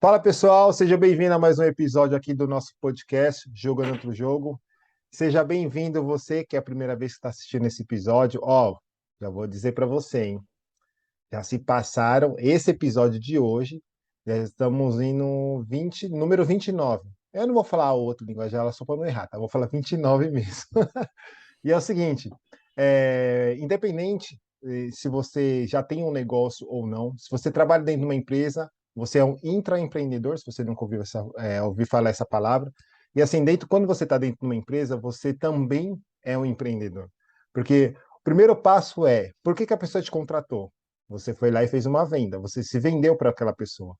Fala pessoal, seja bem-vindo a mais um episódio aqui do nosso podcast Jogando Outro Jogo. Seja bem-vindo você que é a primeira vez que está assistindo esse episódio. Já vou dizer para você, hein? Já se passaram esse episódio de hoje, já estamos indo número 29. Eu não vou falar outro linguajar só para não errar, tá? Vou falar 29 mesmo. E é o seguinte, independente se você já tem um negócio ou não, se você trabalha dentro de uma empresa, você é um intraempreendedor, se você nunca ouviu falar essa palavra. E assim, quando você está dentro de uma empresa, você também é um empreendedor. Porque o primeiro passo é, por que que a pessoa te contratou? Você foi lá e fez uma venda, você se vendeu para aquela pessoa.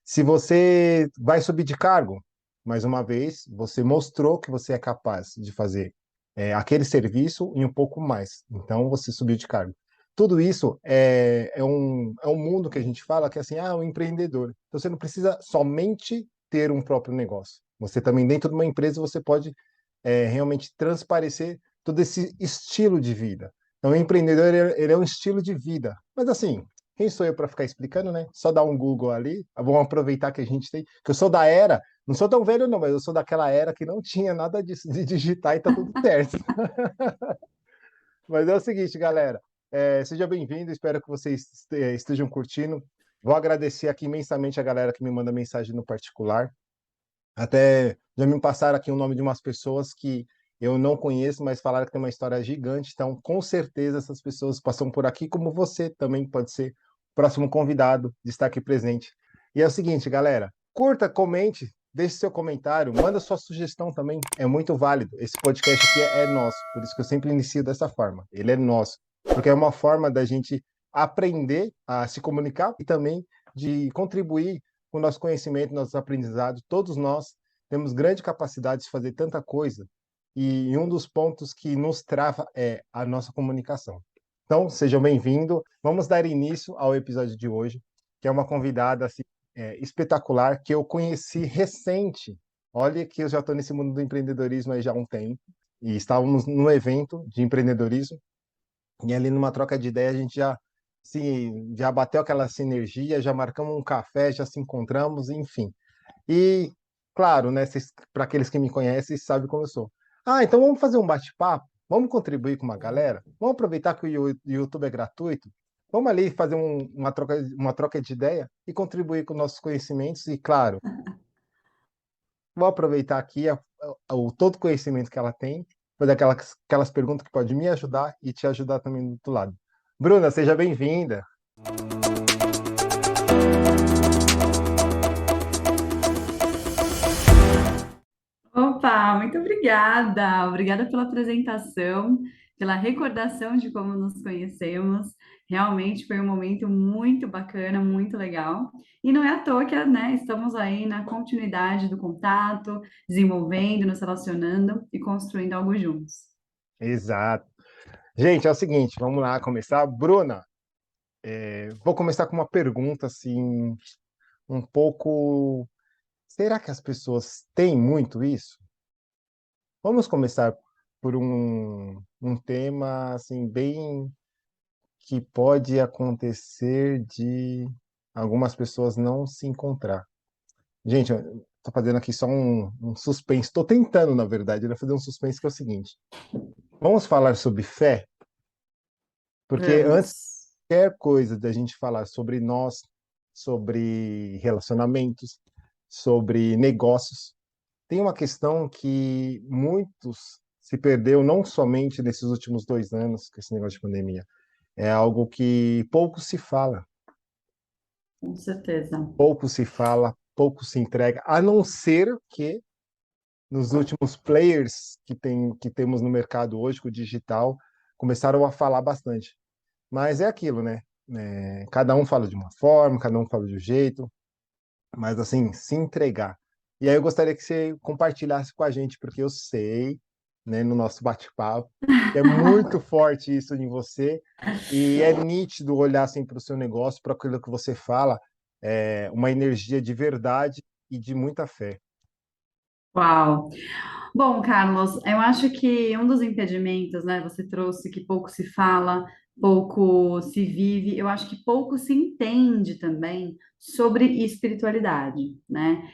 Se você vai subir de cargo, mais uma vez, você mostrou que você é capaz de fazer aquele serviço e um pouco mais. Então, você subiu de cargo. Tudo isso é um mundo que a gente fala que é assim, o empreendedor. Então, você não precisa somente ter um próprio negócio. Você também, dentro de uma empresa, você pode realmente transparecer todo esse estilo de vida. Então, o empreendedor, ele é um estilo de vida. Mas, assim, quem sou eu para ficar explicando, né? Só dar um Google ali. Vamos aproveitar que a gente tem. Que eu sou da era, não sou tão velho, não, mas eu sou daquela era que não tinha nada disso de digitar e tá tudo certo. Mas é o seguinte, galera. Seja bem-vindo, espero que vocês estejam curtindo. Vou agradecer aqui imensamente a galera que me manda mensagem no particular. Até já me passaram aqui o nome de umas pessoas que eu não conheço, mas falaram que tem uma história gigante. Então, com certeza, essas pessoas passam por aqui, como você também pode ser o próximo convidado de estar aqui presente. E é o seguinte, galera, curta, comente, deixe seu comentário, manda sua sugestão também, é muito válido. Esse podcast aqui é nosso, por isso que eu sempre inicio dessa forma. Ele é nosso, porque é uma forma da gente aprender a se comunicar e também de contribuir com o nosso conhecimento, nossos aprendizados. Todos nós temos grande capacidade de fazer tanta coisa, e um dos pontos que nos trava é a nossa comunicação. Então, sejam bem-vindos. Vamos dar início ao episódio de hoje, que é uma convidada assim, espetacular, que eu conheci recente. Olha que eu já estou nesse mundo do empreendedorismo aí já há um tempo, e estávamos num evento de empreendedorismo, e ali numa troca de ideia a gente já bateu aquela sinergia, já marcamos um café, já se encontramos, enfim. E, claro, né, para aqueles que me conhecem, sabem como eu sou. Então vamos fazer um bate-papo? Vamos contribuir com uma galera? Vamos aproveitar que o YouTube é gratuito? Vamos ali fazer uma troca de ideia e contribuir com nossos conhecimentos e, claro, vou aproveitar aqui todo o conhecimento que ela tem, fazer aquelas perguntas que podem me ajudar e te ajudar também do outro lado. Bruna, seja bem-vinda. Opa, muito obrigada. Obrigada pela apresentação, pela recordação de como nos conhecemos. Realmente foi um momento muito bacana, muito legal. E não é à toa que, né, estamos aí na continuidade do contato, desenvolvendo, nos relacionando e construindo algo juntos. Exato. Gente, é o seguinte, vamos lá começar. Bruna, vou começar com uma pergunta assim, um pouco. Será que as pessoas têm muito isso? Vamos começar por um tema assim bem que pode acontecer de algumas pessoas não se encontrar. Gente, estou fazendo aqui só um suspense. Estou tentando, na verdade, né, fazer um suspense que é o seguinte. Vamos falar sobre fé, porque antes de Vamos. qualquer coisa da gente falar sobre nós, sobre relacionamentos, sobre negócios, tem uma questão que muitos se perdeu não somente nesses últimos 2 anos, com esse negócio de pandemia. É algo que Com certeza. pouco se fala, pouco se entrega, a não ser que nos últimos players que temos no mercado hoje, com o digital, começaram a falar bastante. Mas é aquilo, né? Cada um fala de uma forma, cada um fala de um jeito, mas assim, se entregar. E aí eu gostaria que você compartilhasse com a gente, porque eu sei, né, no nosso bate-papo, que é muito forte isso em você, e é nítido olhar assim para o seu negócio, para aquilo que você fala, uma energia de verdade e de muita fé. Uau! Bom, Carlos, eu acho que um dos impedimentos, né, você trouxe que pouco se fala, pouco se vive, eu acho que pouco se entende também sobre espiritualidade, né?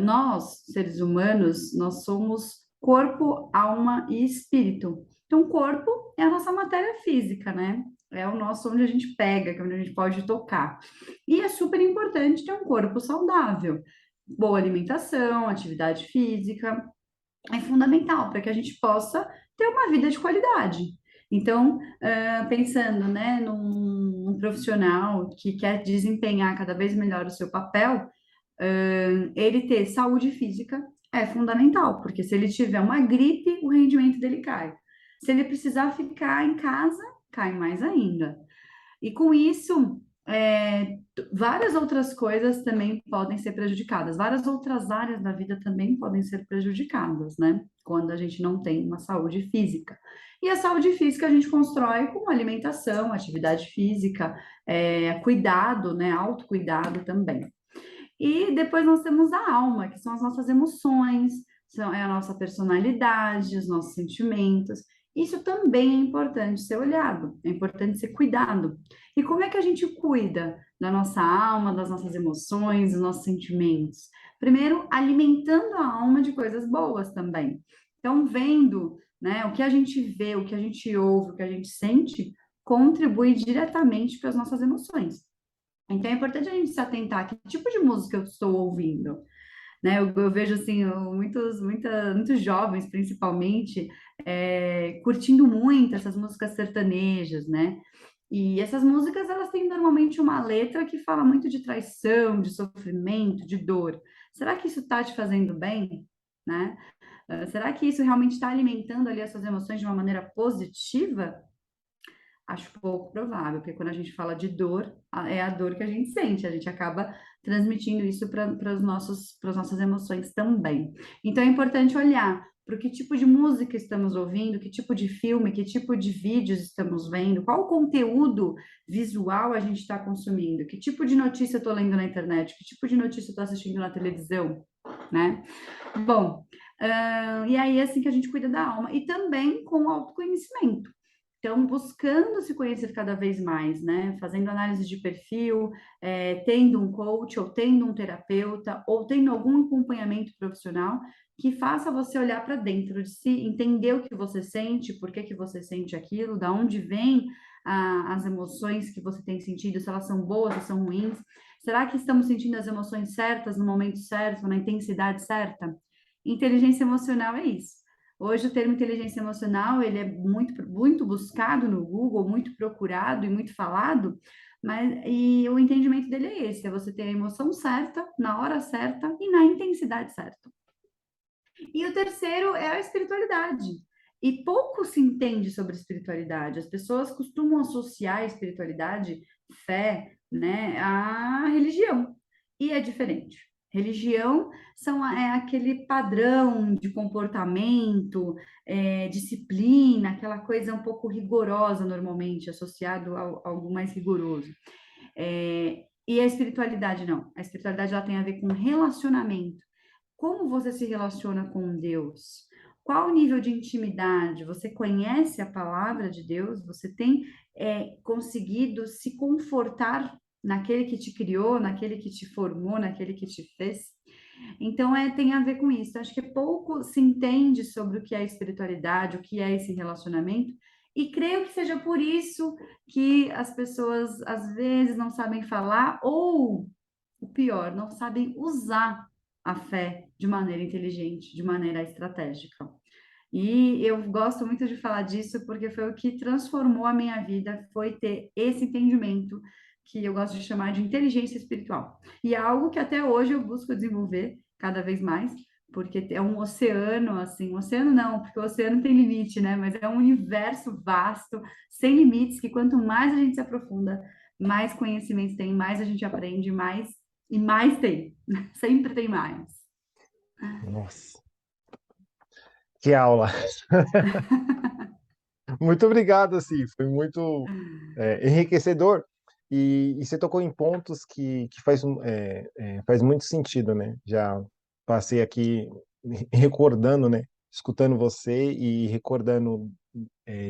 Nós, seres humanos, nós somos corpo, alma e espírito. Então, corpo é a nossa matéria física, né? É o nosso onde a gente pega, que é onde a gente pode tocar. E é super importante ter um corpo saudável. Boa alimentação, atividade física, é fundamental para que a gente possa ter uma vida de qualidade. Então, pensando, né, num profissional que quer desempenhar cada vez melhor o seu papel, ele ter saúde física é fundamental, porque se ele tiver uma gripe, o rendimento dele cai. Se ele precisar ficar em casa, cai mais ainda. E com isso, várias outras coisas também podem ser prejudicadas, várias outras áreas da vida também podem ser prejudicadas, né? Quando a gente não tem uma saúde física. E a saúde física a gente constrói com alimentação, atividade física, cuidado, né? Autocuidado também. E depois nós temos a alma, que são as nossas emoções, é a nossa personalidade, os nossos sentimentos. Isso também é importante ser olhado, é importante ser cuidado. E como é que a gente cuida da nossa alma, das nossas emoções, dos nossos sentimentos? Primeiro, alimentando a alma de coisas boas também. Então, vendo, né, o que a gente vê, o que a gente ouve, o que a gente sente, contribui diretamente para as nossas emoções. Então é importante a gente se atentar a que tipo de música eu estou ouvindo, né? Eu vejo assim muitos jovens, principalmente, curtindo muito essas músicas sertanejas, né? E essas músicas elas têm normalmente uma letra que fala muito de traição, de sofrimento, de dor. Será que isso está te fazendo bem, né? Será que isso realmente está alimentando ali as suas emoções de uma maneira positiva? Acho pouco provável, porque quando a gente fala de dor, é a dor que a gente sente, a gente acaba transmitindo isso para as nossas emoções também. Então é importante olhar para que tipo de música estamos ouvindo, que tipo de filme, que tipo de vídeos estamos vendo, qual conteúdo visual a gente está consumindo, que tipo de notícia eu estou lendo na internet, que tipo de notícia eu estou assistindo na televisão, né? Bom, e aí é assim que a gente cuida da alma. E também com o autoconhecimento. Então, buscando se conhecer cada vez mais, né? Fazendo análise de perfil, tendo um coach, ou tendo um terapeuta, ou tendo algum acompanhamento profissional que faça você olhar para dentro de si, entender o que você sente, por que que você sente aquilo, da onde vem as emoções que você tem sentido, se elas são boas ou são ruins. Será que estamos sentindo as emoções certas no momento certo, na intensidade certa? Inteligência emocional é isso. Hoje o termo inteligência emocional, ele é muito buscado no Google, muito procurado e muito falado, mas e o entendimento dele é esse, é você ter a emoção certa, na hora certa e na intensidade certa. E o terceiro é a espiritualidade. E pouco se entende sobre espiritualidade. As pessoas costumam associar a espiritualidade, fé, né, à religião. E é diferente. Religião é aquele padrão de comportamento, disciplina, aquela coisa um pouco rigorosa normalmente, associado a algo mais rigoroso. E a espiritualidade não. A espiritualidade ela tem a ver com relacionamento. Como você se relaciona com Deus? Qual o nível de intimidade? Você conhece a palavra de Deus? Você tem conseguido se confortar naquele que te criou, naquele que te formou, naquele que te fez? Então, tem a ver com isso. Acho que pouco se entende sobre o que é espiritualidade, o que é esse relacionamento, e creio que seja por isso que as pessoas às vezes não sabem falar, ou o pior, não sabem usar a fé de maneira inteligente, de maneira estratégica. E eu gosto muito de falar disso porque foi o que transformou a minha vida, foi ter esse entendimento que eu gosto de chamar de inteligência espiritual. E é algo que até hoje eu busco desenvolver cada vez mais, porque é um oceano, assim, um oceano não, porque o oceano tem limite, né? Mas é um universo vasto, sem limites, que quanto mais a gente se aprofunda, mais conhecimentos tem, mais a gente aprende, mais e mais tem. Sempre tem mais. Nossa, que aula! Muito obrigado, assim, foi muito enriquecedor. E você tocou em pontos que faz muito sentido, né? Já passei aqui recordando, né? Escutando você e recordando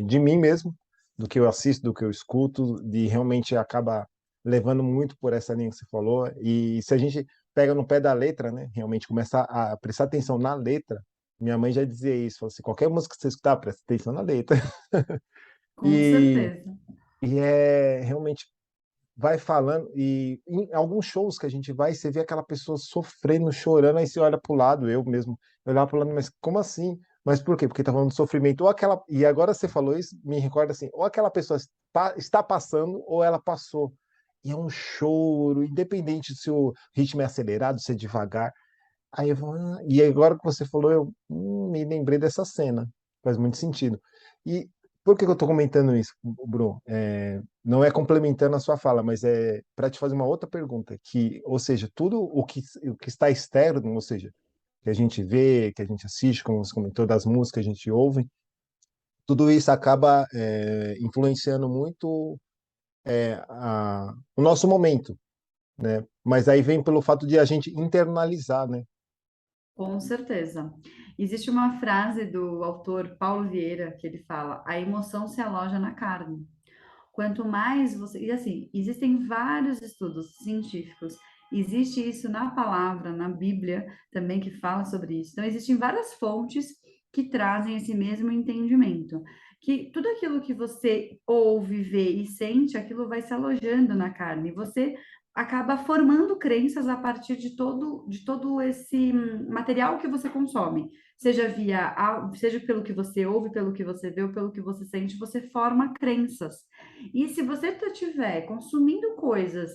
de mim mesmo, do que eu assisto, do que eu escuto, de realmente acaba levando muito por essa linha que você falou. E se a gente pega no pé da letra, né, realmente começa a prestar atenção na letra, minha mãe já dizia isso, falou assim, qualquer música que você escutar, presta atenção na letra. Com E, certeza. e é realmente vai falando, e em alguns shows que a gente vai, você vê aquela pessoa sofrendo, chorando, aí você olha para o lado, eu mesmo, eu olhava para o lado, mas como assim? Mas por quê? Porque tá falando de sofrimento, ou aquela, e agora você falou isso, me recorda assim, ou aquela pessoa está passando, ou ela passou. E é um choro, independente se o ritmo é acelerado, se é devagar. Aí eu vou, e agora que você falou, eu me lembrei dessa cena. Faz muito sentido. E por que que eu estou comentando isso, Bruno? Não é complementando a sua fala, mas é para te fazer uma outra pergunta, que, ou seja, tudo o que está externo, ou seja, que a gente vê, que a gente assiste, como você comentou, das músicas que a gente ouve, tudo isso acaba influenciando muito o nosso momento, né? Mas aí vem pelo fato de a gente internalizar, né? Com certeza. Existe uma frase do autor Paulo Vieira que ele fala: a emoção se aloja na carne. Quanto mais você. E assim, existem vários estudos científicos, existe isso na palavra, na Bíblia também que fala sobre isso. Então, existem várias fontes que trazem esse mesmo entendimento. Que tudo aquilo que você ouve, vê e sente, aquilo vai se alojando na carne. Você acaba formando crenças a partir de todo esse material que você consome. Seja seja pelo que você ouve, pelo que você vê ou pelo que você sente, você forma crenças. E se você estiver consumindo coisas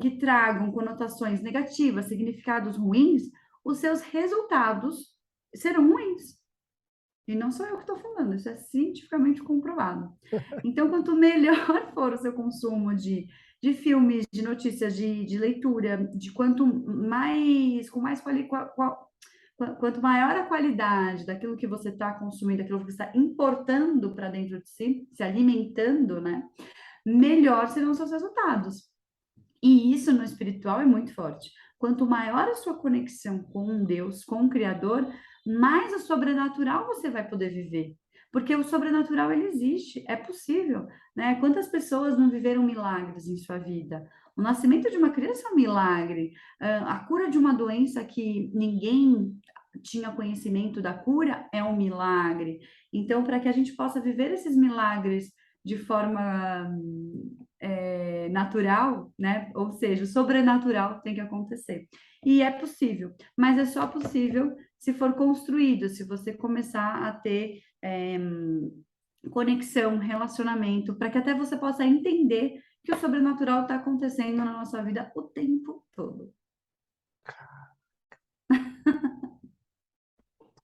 que tragam conotações negativas, significados ruins, os seus resultados serão ruins. E não sou eu que estou falando, isso é cientificamente comprovado. Então, quanto melhor for o seu consumo de filmes, de notícias, de leitura, de quanto mais, com mais quanto maior a qualidade daquilo que você está consumindo, daquilo que você está importando para dentro de si, se alimentando, né? Melhor serão os seus resultados. E isso no espiritual é muito forte. Quanto maior a sua conexão com Deus, com o Criador, mais o sobrenatural você vai poder viver. Porque o sobrenatural ele existe, é possível, né? Quantas pessoas não viveram milagres em sua vida? O nascimento de uma criança é um milagre, a cura de uma doença que ninguém tinha conhecimento da cura é um milagre. Então, para que a gente possa viver esses milagres de forma natural, né? Ou seja, o sobrenatural tem que acontecer. E é possível, mas é só possível se for construído, se você começar a ter conexão, relacionamento, para que até você possa entender que o sobrenatural está acontecendo na nossa vida o tempo todo.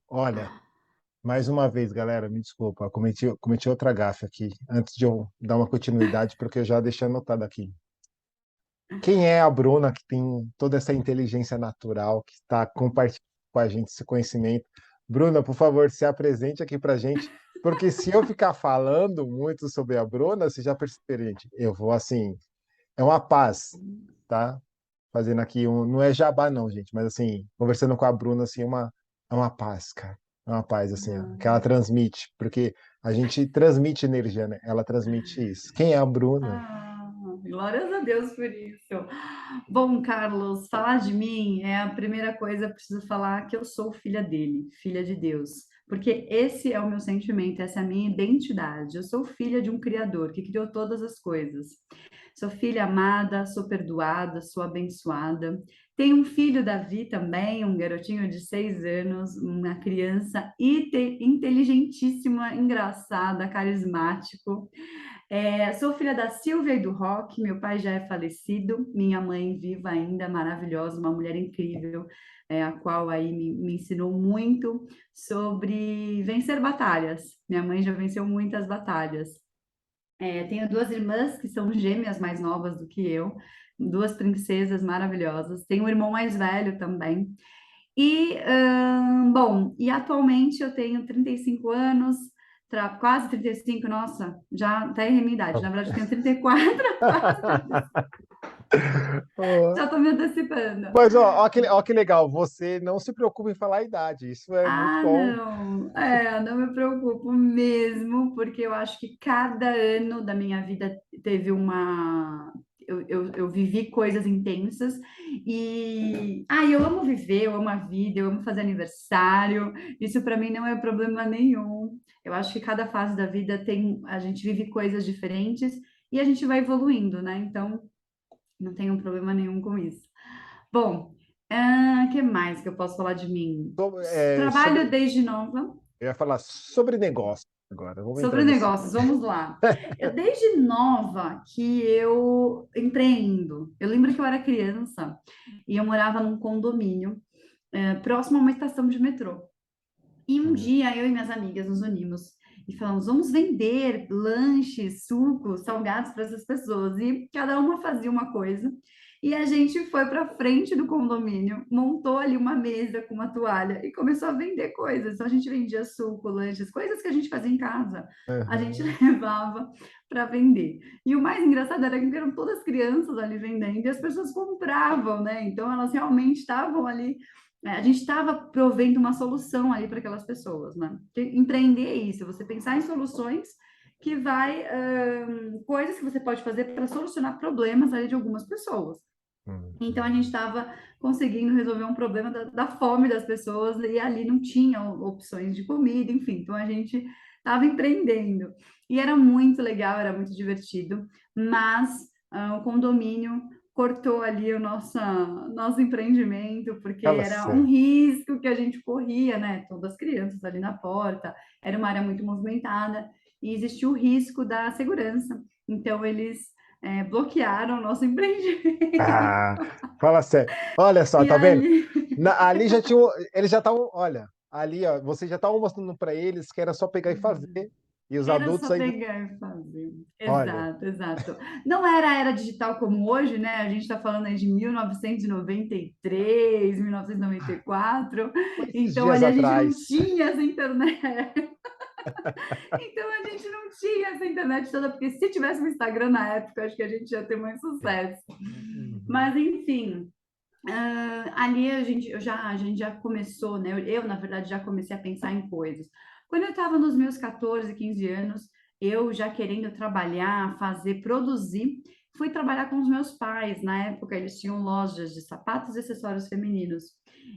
Olha, mais uma vez, galera, me desculpa, eu cometi outra gafe aqui, antes de eu dar uma continuidade, porque eu já deixei anotado aqui. Quem é a Bruna que tem toda essa inteligência natural, que está compartilhando com a gente esse conhecimento? Bruna, por favor, se apresente aqui para a gente, porque se eu ficar falando muito sobre a Bruna, você já percebeu, gente, eu vou assim, é uma paz, tá? Fazendo aqui não é jabá não, gente, mas assim, conversando com a Bruna assim, é uma paz, cara. É uma paz assim, ó, que ela transmite, porque a gente transmite energia, né? Ela transmite isso. Quem é a Bruna? Glórias a Deus por isso. Bom, Carlos, falar de mim é a primeira coisa, eu preciso falar que eu sou filha dele, filha de Deus. Porque esse é o meu sentimento, essa é a minha identidade. Eu sou filha de um Criador que criou todas as coisas. Sou filha amada, sou perdoada, sou abençoada. Tenho um filho, Davi, também, um garotinho de 6 anos, uma criança inteligentíssima, engraçada, carismático. Sou filha da Silvia e do Rock, meu pai já é falecido, minha mãe viva ainda, maravilhosa, uma mulher incrível, a qual aí me ensinou muito sobre vencer batalhas. Minha mãe já venceu muitas batalhas. Tenho duas irmãs que são gêmeas mais novas do que eu, duas princesas maravilhosas. Tenho um irmão mais velho também. Bom, e atualmente eu tenho 35 anos, quase 35, nossa, já até errei minha idade. Na verdade, eu tenho 34, quase 35. Ó, Já estou me antecipando. mas, ó que legal, você não se preocupa em falar a idade, isso é muito Ah, bom. não. Não me preocupo mesmo, porque eu acho que cada ano da minha vida teve uma. Eu vivi coisas intensas e. Eu amo viver, eu amo a vida, eu amo fazer aniversário. Isso para mim não é problema nenhum. Eu acho que cada fase da vida tem. A gente vive coisas diferentes e a gente vai evoluindo, né? Então, não tenho problema nenhum com isso. Bom, que mais que eu posso falar de mim? Trabalho Sobre, desde nova. eu ia falar sobre negócio agora, vamos entrar Sobre nesse. negócios, vamos lá. Desde nova que eu empreendo. Eu lembro que eu era criança e eu morava num condomínio, próximo a uma estação de metrô. E um Hum. dia eu e minhas amigas nos unimos e falamos: vamos vender lanches, sucos, salgados para essas pessoas. E cada uma fazia uma coisa. E a gente foi para frente do condomínio, montou ali uma mesa com uma toalha e começou a vender coisas. Então a gente vendia suco, lanches, coisas que a gente fazia em casa. A gente Aham. levava para vender. E o mais engraçado era que eram todas crianças ali vendendo e as pessoas compravam, né? Então elas realmente estavam ali, a gente estava provendo uma solução ali para aquelas pessoas, né? Porque empreender é isso, você pensar em soluções que vai, coisas que você pode fazer para solucionar problemas ali de algumas pessoas. Então a gente Uhum. estava conseguindo resolver um problema da fome das pessoas e ali não tinha opções de comida, enfim. Então a gente estava empreendendo e era muito legal, era muito divertido, mas o condomínio cortou ali o nosso empreendimento porque Fala era um sério. risco que a gente corria, né? Todas as crianças ali na porta, era uma área muito movimentada e existia o risco da segurança. Então eles bloquearam o nosso empreendimento. Ah, fala sério. Olha só, E tá vendo? aí, Ali já tinha, eles já estavam, olha, ali, ó, vocês já estavam mostrando para eles que era só pegar e fazer. E os era adultos só ainda, pegar e fazer. olha, Exato, exato. Não era a era digital como hoje, né? A gente está falando aí de 1993, 1994. esses Então, dias ali a gente atrás. não tinha essa internet. Então, a gente não tinha essa internet toda, porque se tivesse um Instagram na época, acho que a gente ia ter mais sucesso. Uhum. Mas, enfim, ali a gente já começou, né? Na verdade, já comecei a pensar em coisas. Quando eu estava nos meus 14, 15 anos, eu já querendo trabalhar, fazer, produzir, fui trabalhar com os meus pais. Na época, eles tinham lojas de sapatos e acessórios femininos.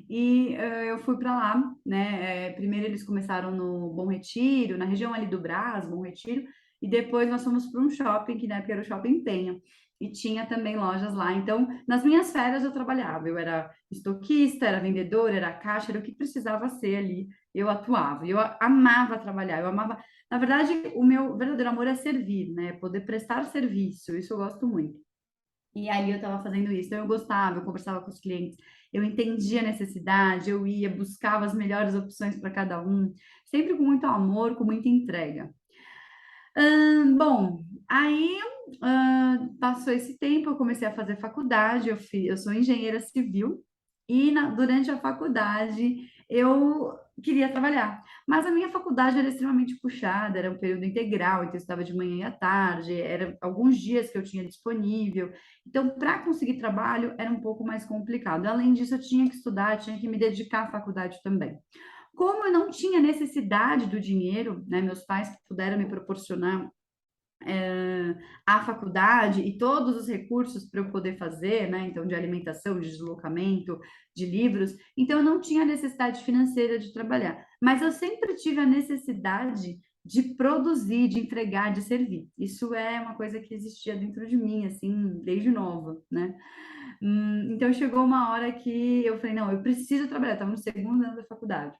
E eu fui para lá, né? Primeiro eles começaram no Bom Retiro, na região ali do Brás, Bom Retiro, e depois nós fomos para um shopping, que na época era o Shopping Penha e tinha também lojas lá. Então, nas minhas férias eu trabalhava, eu era estoquista, era vendedora, era caixa, era o que precisava ser ali, eu atuava. Eu amava trabalhar, eu amava. Na verdade, o meu verdadeiro amor é servir, né? Poder prestar serviço, isso eu gosto muito. E aí eu estava fazendo isso, então eu gostava, eu conversava com os clientes, eu entendia a necessidade, eu ia, buscava as melhores opções para cada um, sempre com muito amor, com muita entrega. Bom, aí passou esse tempo, eu comecei a fazer faculdade, eu sou engenheira civil, e durante a faculdade eu queria trabalhar. Mas a minha faculdade era extremamente puxada, era um período integral, então eu estava de manhã e à tarde, era alguns dias que eu tinha disponível. Então, para conseguir trabalho era um pouco mais complicado. Além disso, eu tinha que estudar, tinha que me dedicar à faculdade também. Como eu não tinha necessidade do dinheiro, né, meus pais puderam me proporcionar a faculdade e todos os recursos para eu poder fazer, né? Então, de alimentação, de deslocamento, de livros. Então, eu não tinha necessidade financeira de trabalhar, mas eu sempre tive a necessidade de produzir, de entregar, de servir. Isso é uma coisa que existia dentro de mim, assim, desde nova, né? Então chegou uma hora que eu falei, não, eu preciso trabalhar, estava no segundo ano da faculdade.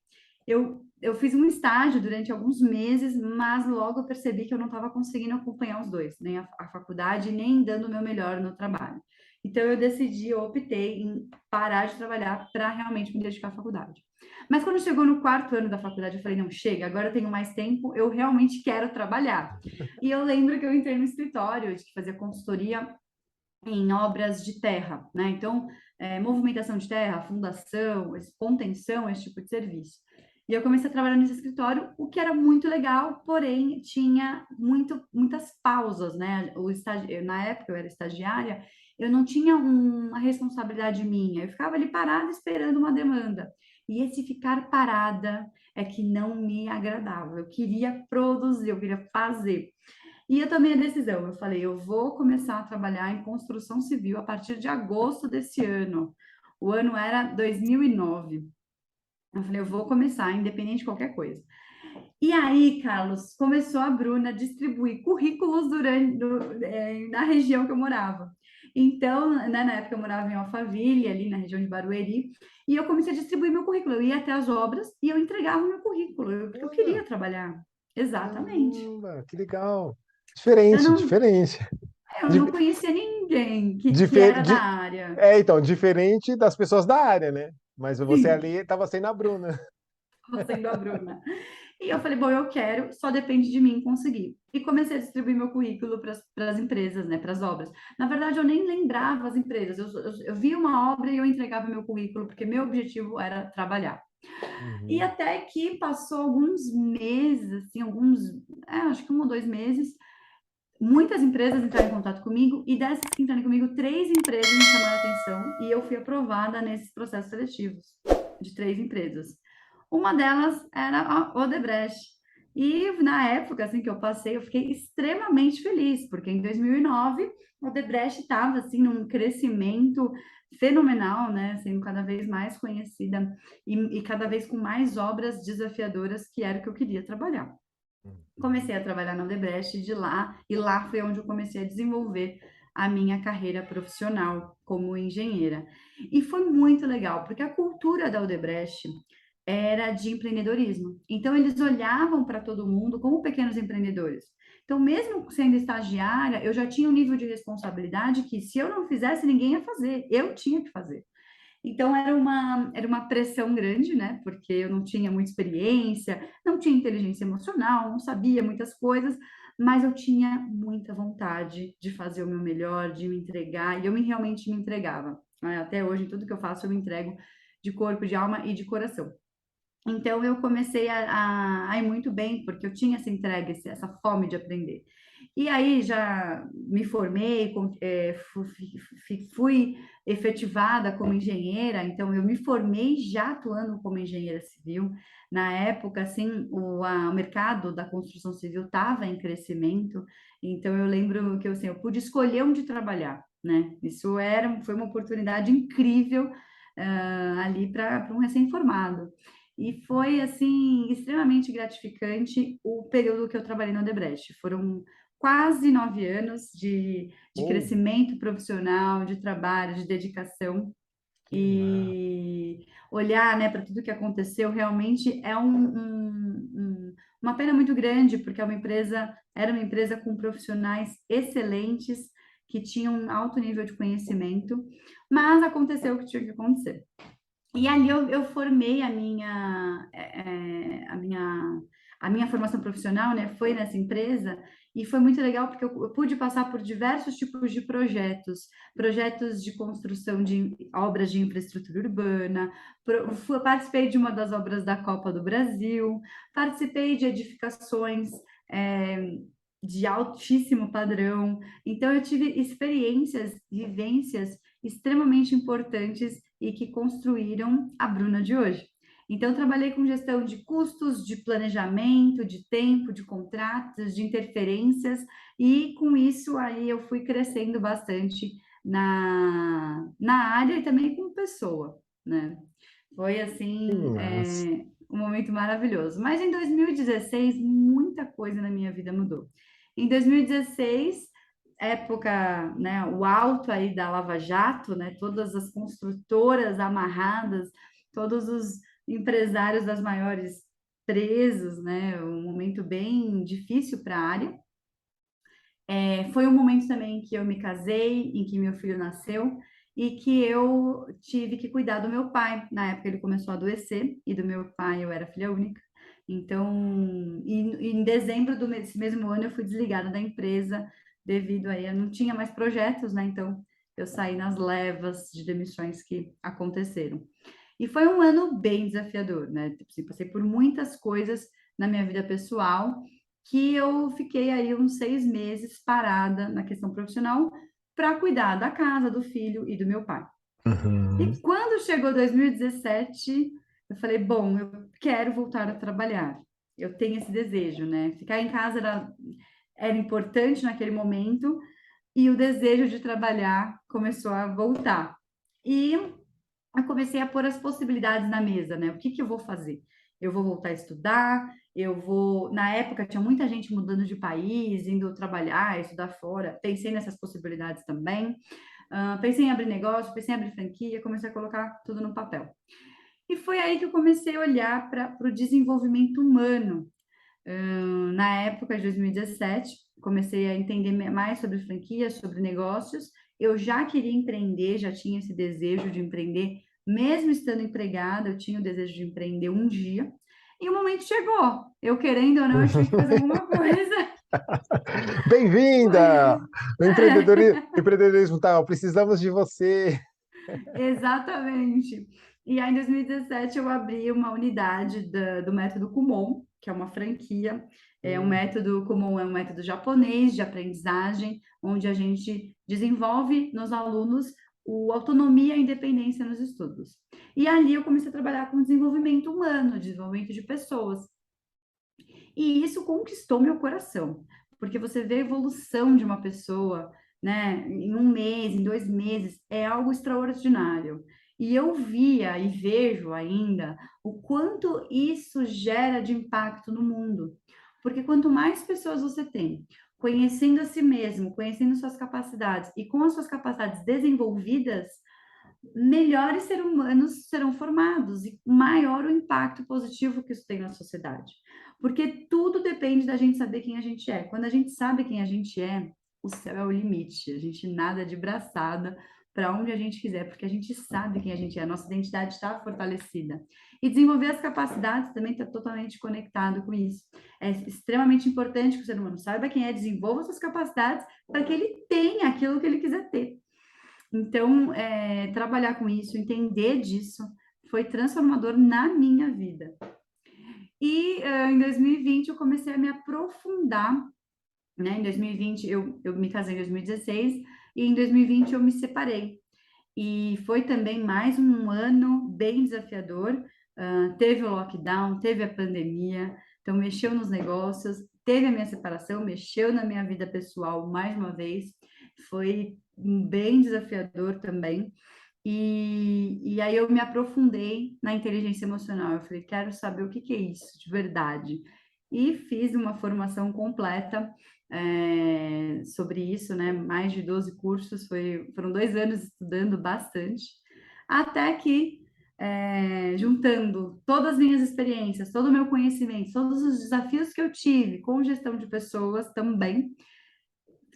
Eu fiz um estágio durante alguns meses, mas logo eu percebi que eu não estava conseguindo acompanhar os dois, nem a faculdade, nem dando o meu melhor no trabalho. Então eu decidi, eu optei em parar de trabalhar para realmente me dedicar à faculdade. Mas quando chegou no quarto ano da faculdade, eu falei, não, chega, agora eu tenho mais tempo, eu realmente quero trabalhar. E eu lembro que eu entrei no escritório de que fazia consultoria em obras de terra, né? Então, movimentação de terra, fundação, contenção, esse tipo de serviço. E eu comecei a trabalhar nesse escritório, o que era muito legal, porém tinha muitas pausas, né? Na época eu era estagiária, eu não tinha uma responsabilidade minha, eu ficava ali parada esperando uma demanda. E esse ficar parada é que não me agradava. Eu queria produzir, eu queria fazer. E eu tomei a decisão, eu falei, eu vou começar a trabalhar em construção civil a partir de agosto desse ano. O ano era 2009. Eu falei, eu vou começar, independente de qualquer coisa. E aí, Carlos, começou a Bruna a distribuir currículos na região que eu morava. Então, né, na época eu morava em Alphaville, ali na região de Barueri, e eu comecei a distribuir meu currículo. Eu ia até as obras e eu entregava o meu currículo, porque eu Olha, queria trabalhar. Exatamente. caramba, que legal. Eu Diferente, não, diferente. eu Di- não conhecia ninguém que difer- era da di- área. então, diferente das pessoas da área, né? Mas você Sim, ali estava sendo a Bruna. sendo a Bruna. E eu falei, bom, eu quero, só depende de mim conseguir. E comecei a distribuir meu currículo para as empresas, né, para as obras. Na verdade, eu nem lembrava as empresas. Eu via uma obra e eu entregava meu currículo, porque meu objetivo era trabalhar. E Uhum. até que passou alguns meses, assim, acho que 1 ou 2 meses, muitas empresas entraram em contato comigo, e dessas que entraram comigo, 3 empresas me chamaram a atenção, e eu fui aprovada nesses processos seletivos de 3 empresas. Uma delas era a Odebrecht. E na época assim que eu passei, eu fiquei extremamente feliz, porque em 2009 a Odebrecht estava assim num crescimento fenomenal, né, sendo cada vez mais conhecida e cada vez com mais obras desafiadoras, que era o que eu queria trabalhar. Uhum. Comecei a trabalhar na Odebrecht de lá, e lá foi onde eu comecei a desenvolver a minha carreira profissional como engenheira. E foi muito legal, porque a cultura da Odebrecht era de empreendedorismo. Então, eles olhavam para todo mundo como pequenos empreendedores. Então, mesmo sendo estagiária, eu já tinha um nível de responsabilidade que, se eu não fizesse, ninguém ia fazer, eu tinha que fazer. Então era uma pressão grande, né? Porque eu não tinha muita experiência, não tinha inteligência emocional, não sabia muitas coisas, mas eu tinha muita vontade de fazer o meu melhor, de me entregar, e eu realmente me entregava, né? Até hoje, em tudo que eu faço, eu me entrego de corpo, de alma e de coração. Então eu comecei a ir muito bem, porque eu tinha essa entrega, essa fome de aprender. E aí já me formei, fui efetivada como engenheira, então eu me formei já atuando como engenheira civil. Na época, assim, o mercado da construção civil estava em crescimento, então eu lembro que assim, eu pude escolher onde trabalhar, né? Foi uma oportunidade incrível, ali para um recém-formado. E foi, assim, extremamente gratificante o período que eu trabalhei na Odebrecht. Foram quase 9 anos de Oh, crescimento profissional, de trabalho, de dedicação. que massa. E olhar, né, para tudo que aconteceu realmente é uma pena muito grande, porque era uma empresa com profissionais excelentes, que tinham um alto nível de conhecimento, mas aconteceu o que tinha que acontecer. E ali eu formei a minha formação profissional, né? Foi nessa empresa, e foi muito legal porque eu pude passar por diversos tipos de projetos de construção de obras de infraestrutura urbana, participei de uma das obras da Copa do Brasil, participei de edificações, é, de altíssimo padrão. Então, eu tive experiências, vivências extremamente importantes e que construíram a Bruna de hoje. Então, eu trabalhei com gestão de custos, de planejamento, de tempo, de contratos, de interferências, e com isso aí eu fui crescendo bastante na área e também como pessoa, né? Foi Que assim, massa. um momento maravilhoso. Mas em 2016, muita coisa na minha vida mudou. Em 2016, época, né, o alto aí da Lava Jato, né, todas as construtoras amarradas, todos os empresários das maiores presos, né, um momento bem difícil para a área. Foi um momento também que eu me casei, em que meu filho nasceu, e que eu tive que cuidar do meu pai. Na época ele começou a adoecer, e do meu pai eu era filha única. Então, em dezembro desse mesmo ano, eu fui desligada da empresa, devido a eu não tinha mais projetos, né? Então, eu saí nas levas de demissões que aconteceram. E foi um ano bem desafiador, né? Tipo assim, passei por muitas coisas na minha vida pessoal, que eu fiquei aí uns 6 meses parada na questão profissional, para cuidar da casa, do filho e do meu pai. Uhum. E quando chegou 2017, eu falei, bom, eu quero voltar a trabalhar. Eu tenho esse desejo, né? Ficar em casa era importante naquele momento e o desejo de trabalhar começou a voltar. E eu comecei a pôr as possibilidades na mesa, né? O que que eu vou fazer? Eu vou voltar a estudar, eu vou. Na época tinha muita gente mudando de país, indo trabalhar, estudar fora. Pensei nessas possibilidades também. Pensei em abrir negócio, pensei em abrir franquia, comecei a colocar tudo no papel. E foi aí que eu comecei a olhar para o desenvolvimento humano. Na época de 2017, comecei a entender mais sobre franquias, sobre negócios. Eu já queria empreender, já tinha esse desejo de empreender, mesmo estando empregada, eu tinha o desejo de empreender um dia. E o momento chegou. Eu querendo ou não, eu tive que fazer alguma coisa. Bem-vinda! O empreendedorismo tal, precisamos de você. Exatamente. E aí, em 2017, eu abri uma unidade do método Kumon, que é uma franquia. O Hum. método Kumon é um método japonês de aprendizagem, onde a gente desenvolve nos alunos autonomia e independência nos estudos. E ali eu comecei a trabalhar com desenvolvimento humano, desenvolvimento de pessoas. E isso conquistou meu coração, porque você vê a evolução de uma pessoa, né, em um mês, em 2 meses, é algo extraordinário. E eu via e vejo ainda o quanto isso gera de impacto no mundo. Porque quanto mais pessoas você tem, conhecendo a si mesmo, conhecendo suas capacidades e com as suas capacidades desenvolvidas, melhores seres humanos serão formados e maior o impacto positivo que isso tem na sociedade. Porque tudo depende da gente saber quem a gente é. Quando a gente sabe quem a gente é, o céu é o limite. A gente nada de braçada para onde a gente quiser, porque a gente sabe quem a gente é, a nossa identidade está fortalecida. E desenvolver as capacidades também está totalmente conectado com isso. É extremamente importante que o ser humano saiba quem é, desenvolva suas capacidades para que ele tenha aquilo que ele quiser ter. Então, trabalhar com isso, entender disso, foi transformador na minha vida. E em 2020 eu comecei a me aprofundar, né? Em 2020 eu me casei em 2016 e em 2020 eu me separei. E foi também mais um ano bem desafiador. Teve o lockdown, teve a pandemia, então mexeu nos negócios, teve a minha separação, mexeu na minha vida pessoal mais uma vez. Foi bem desafiador também. E aí eu me aprofundei na inteligência emocional. Eu falei, quero saber o que que é isso de verdade. E fiz uma formação completa sobre isso, né? Mais de 12 cursos, foram 2 anos estudando bastante, até que, juntando todas as minhas experiências, todo o meu conhecimento, todos os desafios que eu tive com gestão de pessoas também,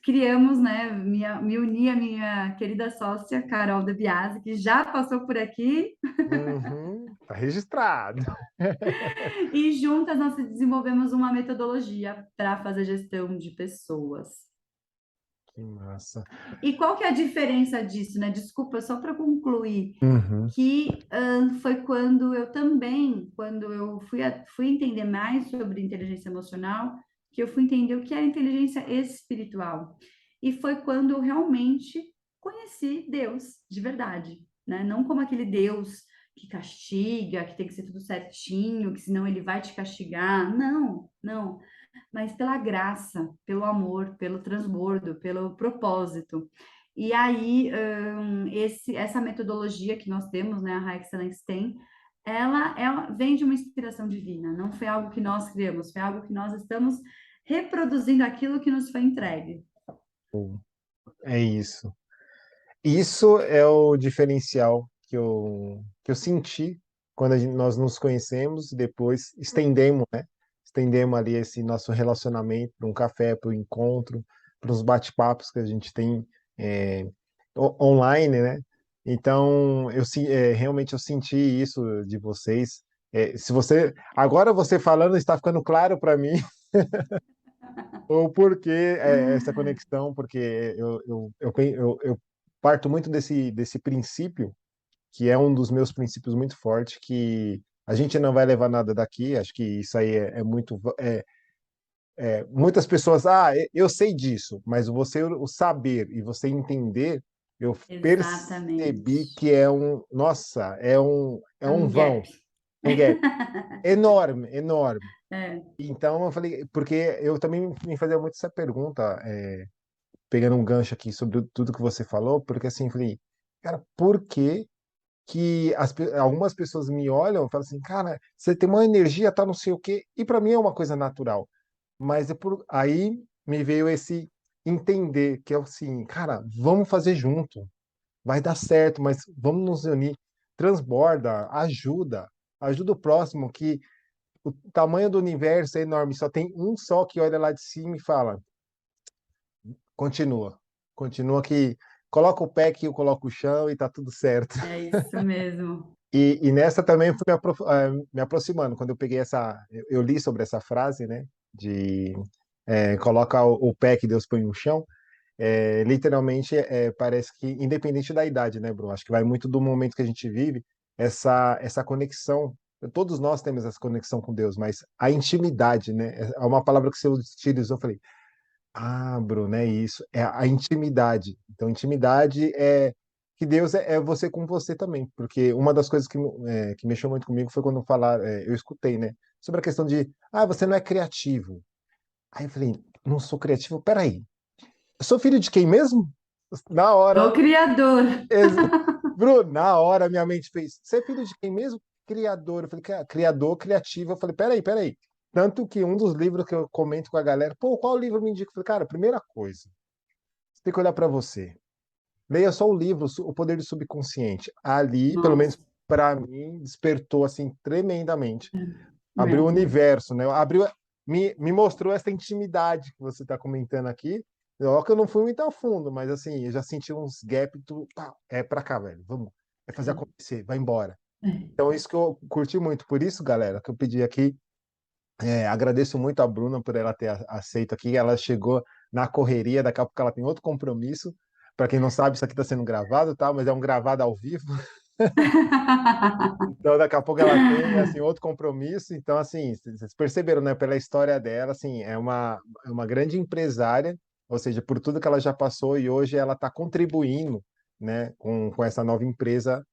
criamos, né? Me uni à minha querida sócia, Carol De Biasi, que já passou por aqui, Uhum. Tá registrado. e juntas nós desenvolvemos uma metodologia para fazer gestão de pessoas. Que massa. E qual que é a diferença disso, né? Desculpa, só para concluir, Uhum. que foi quando eu também, quando eu fui entender mais sobre inteligência emocional, que eu fui entender o que era inteligência espiritual. E foi quando eu realmente conheci Deus de verdade, né? Não como aquele Deus que castiga, que tem que ser tudo certinho, que senão ele vai te castigar. Não, não, mas pela graça, pelo amor, pelo transbordo, pelo propósito. E aí, essa metodologia que nós temos, né, a High Excellence tem, ela vem de uma inspiração divina, não foi algo que nós criamos, foi algo que nós estamos reproduzindo aquilo que nos foi entregue. É isso. Isso é o diferencial que eu senti quando nós nos conhecemos e depois estendemos, né? Estendemos ali esse nosso relacionamento para um café, para o encontro, para os bate-papos que a gente tem é, online, né? Então, realmente eu senti isso de vocês. Se você agora você falando está ficando claro para mim o porquê essa conexão, porque eu parto muito desse princípio, que é um dos meus princípios muito forte, que a gente não vai levar nada daqui, acho que isso aí é muito, muitas pessoas, eu sei disso, mas você o saber e você entender, eu percebi Exatamente. que nossa, é É um um vão, gap. um gap enorme, enorme. É, Então eu falei, porque eu também me fazia muito essa pergunta, pegando um gancho aqui sobre tudo que você falou, porque assim, eu falei, cara, por que algumas pessoas me olham e falam assim, cara, você tem uma energia, tá não sei o quê, e para mim é uma coisa natural. Mas aí me veio esse entender, que é assim, cara, vamos fazer junto, vai dar certo, mas vamos nos unir, transborda, ajuda o próximo, que o tamanho do universo é enorme, só tem um só que olha lá de cima e fala, continua, continua que coloca o pé que eu coloco o chão e tá tudo certo. é isso mesmo. E nessa também eu fui me aproximando. Quando eu peguei eu li sobre essa frase, né? De coloca o pé que Deus põe no chão. Literalmente, parece que, independente da idade, né, Bruno? Acho que vai muito do momento que a gente vive, essa conexão. Todos nós temos essa conexão com Deus, mas a intimidade, né? É uma palavra que você utilizou. Eu falei, Bruno, é isso, é a intimidade. Então, intimidade é que Deus é você com você também, porque uma das coisas que mexeu muito comigo foi quando eu escutei, né, sobre a questão de, você não é criativo. Aí eu falei, não sou criativo? Peraí, eu sou filho de quem mesmo? Na Do hora, Criador. ex- Bruno, na hora minha mente fez, você é filho de quem mesmo? Criador. Eu falei, criador, criativo. Eu falei, peraí. Tanto que um dos livros que eu comento com a galera, pô, qual livro me indica? Eu falei, cara, primeira coisa, você tem que olhar para você. Leia só o livro, O Poder do Subconsciente. Ali, pelo menos Nossa, para mim, despertou assim tremendamente. Abriu o é. universo, né? Me mostrou essa intimidade que você está comentando aqui. Ó, que eu não fui muito a fundo, mas assim, eu já senti uns gaps, é para cá, velho. Vamos, é fazer acontecer, vai embora. É. Então, isso que eu curti muito. Por isso, galera, que eu pedi aqui, agradeço muito a Bruna por ela ter aceito aqui. Ela chegou na correria, daqui a pouco ela tem outro compromisso. Para quem não sabe, isso aqui está sendo gravado, tá? Mas é um gravado ao vivo. Então, daqui a pouco ela tem assim outro compromisso. Então, assim, vocês perceberam, né? Pela história dela, assim, é uma grande empresária, ou seja, por tudo que ela já passou e hoje ela está contribuindo, né, com essa nova empresa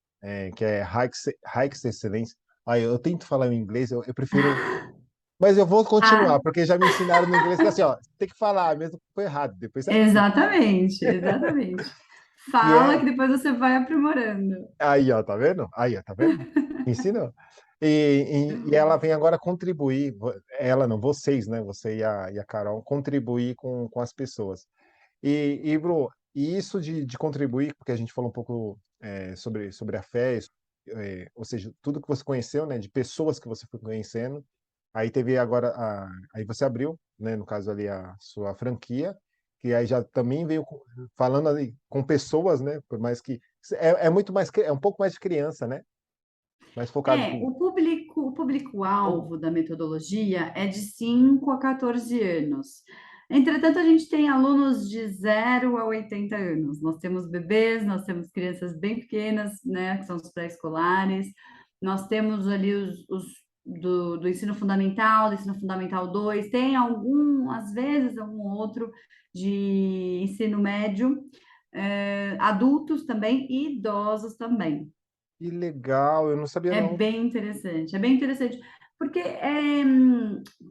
que é Hikes Excelência. Aí eu tento falar em inglês, eu prefiro, mas eu vou continuar, Ah, porque já me ensinaram no inglês que assim, ó, tem que falar, mesmo que foi errado, depois é exatamente, exatamente. que Fala que depois você vai aprimorando. aí, ó, tá vendo? Aí, ó, tá vendo? Ensinou. E ela vem agora contribuir, ela não, vocês, né? Você e a Carol, contribuir com as pessoas. Bru, e isso de contribuir, porque a gente falou um pouco sobre a fé, ou seja, tudo que você conheceu, né? De pessoas que você foi conhecendo. Aí teve agora, aí você abriu, né? No caso ali, a sua franquia, que aí já também veio falando ali com pessoas, né? Por mais que é muito mais, é um pouco mais de criança, né? Mais focado É, com. o público-alvo da metodologia é de 5 a 14 anos. Entretanto, a gente tem alunos de 0 a 80 anos. Nós temos bebês, nós temos crianças bem pequenas, né, que são os pré-escolares. Nós temos ali os do do ensino fundamental 2. Tem algum, às vezes, algum outro de ensino médio, adultos também e idosos também. Que legal, eu não sabia não. É bem interessante, porque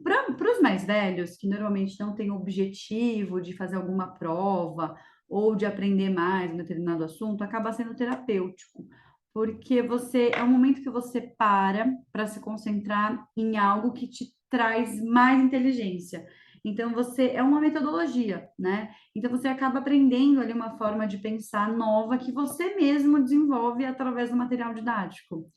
para os mais velhos, que normalmente não têm objetivo de fazer alguma prova ou de aprender mais um determinado assunto, acaba sendo terapêutico, porque é um momento que você para se concentrar em algo que te traz mais inteligência. Então, você é uma metodologia, né? Então, você acaba aprendendo ali uma forma de pensar nova que você mesmo desenvolve através do material didático.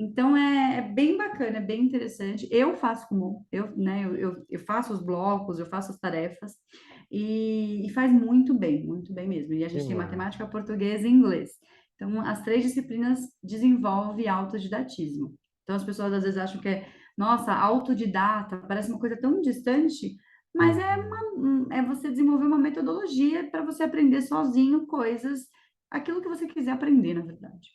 Então é bem bacana, é bem interessante. Eu faço como né? Eu faço os blocos, eu faço as tarefas e faz muito bem mesmo. E a Que gente tem massa. matemática, português e inglês. Então, as três disciplinas desenvolvem autodidatismo. Então, as pessoas às vezes acham que nossa, autodidata, parece uma coisa tão distante, mas Uhum. é você desenvolver uma metodologia para você aprender sozinho coisas, aquilo que você quiser aprender, na verdade.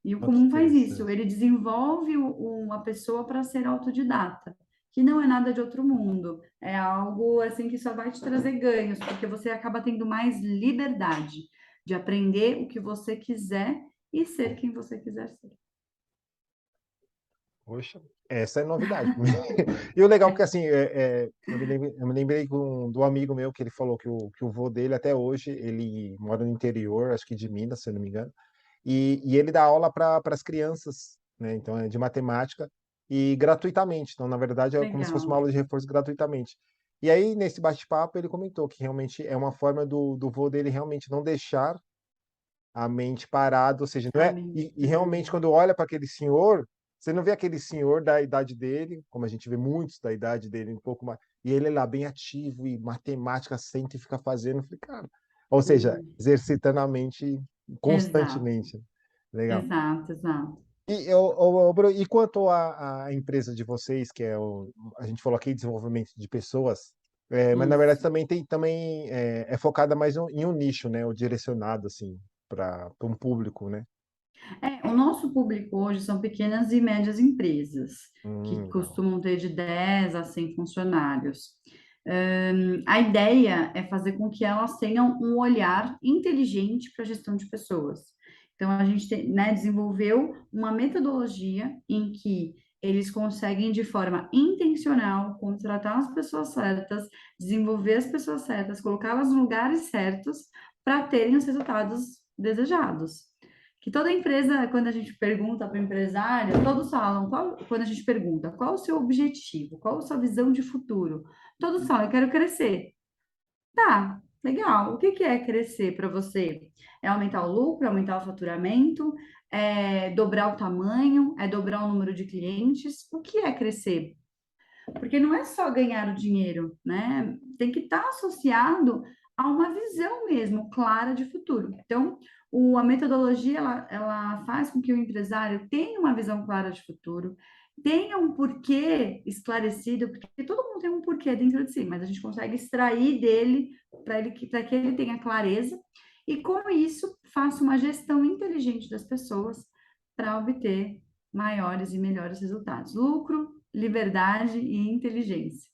E o Olha que comum faz isso, interessante. ele desenvolve uma pessoa para ser autodidata, que não é nada de outro mundo. É algo assim que só vai te trazer ganhos, porque você acaba tendo mais liberdade de aprender o que você quiser e ser quem você quiser ser. Poxa, essa é novidade. E o legal é que, assim, eu me lembrei do amigo meu que ele falou que o vô dele, até hoje, ele mora no interior, acho que de Minas, se eu não me engano, e ele dá aula para as crianças, né? Então, é de matemática e gratuitamente. Então, na verdade, é como se fosse uma Legal. aula de reforço gratuitamente. E aí, nesse bate-papo, ele comentou que realmente é uma forma do vô dele realmente não deixar a mente parada, ou seja, não é, Amém. e realmente quando olha para aquele senhor, você não vê aquele senhor da idade dele, como a gente vê muitos da idade dele, um pouco mais, e ele é lá bem ativo e matemática senta e fica fazendo, eu falei, cara, ou seja, Hum. exercitando a mente Exato, constantemente. Legal. exato, exato. Bruno, e quanto à empresa de vocês, que é a gente falou aqui, desenvolvimento de pessoas, mas na verdade Isso. também é focada mais em um nicho, né? O direcionado, assim, para um público, né? O nosso público hoje são pequenas e médias empresas, que Legal. costumam ter de 10 a 100 funcionários. A ideia é fazer com que elas tenham um olhar inteligente para a gestão de pessoas. Então, a gente né, desenvolveu uma metodologia em que eles conseguem, de forma intencional, contratar as pessoas certas, desenvolver as pessoas certas, colocá-las nos lugares certos para terem os resultados desejados. Que toda empresa, quando a gente pergunta para o empresário, todos falam, quando a gente pergunta, qual o seu objetivo, qual a sua visão de futuro? Todos falam, eu quero crescer. Tá, legal. O que que é crescer para você? É aumentar o lucro, é aumentar o faturamento, é dobrar o tamanho, é dobrar o número de clientes? O que é crescer? Porque não é só ganhar o dinheiro, né? Tem que estar associado a uma visão mesmo clara de futuro. Então, a metodologia ela faz com que o empresário tenha uma visão clara de futuro, tenha um porquê esclarecido, porque todo mundo tem um porquê dentro de si, mas a gente consegue extrair dele para que ele tenha clareza e com isso faça uma gestão inteligente das pessoas para obter maiores e melhores resultados. Lucro, liberdade e inteligência.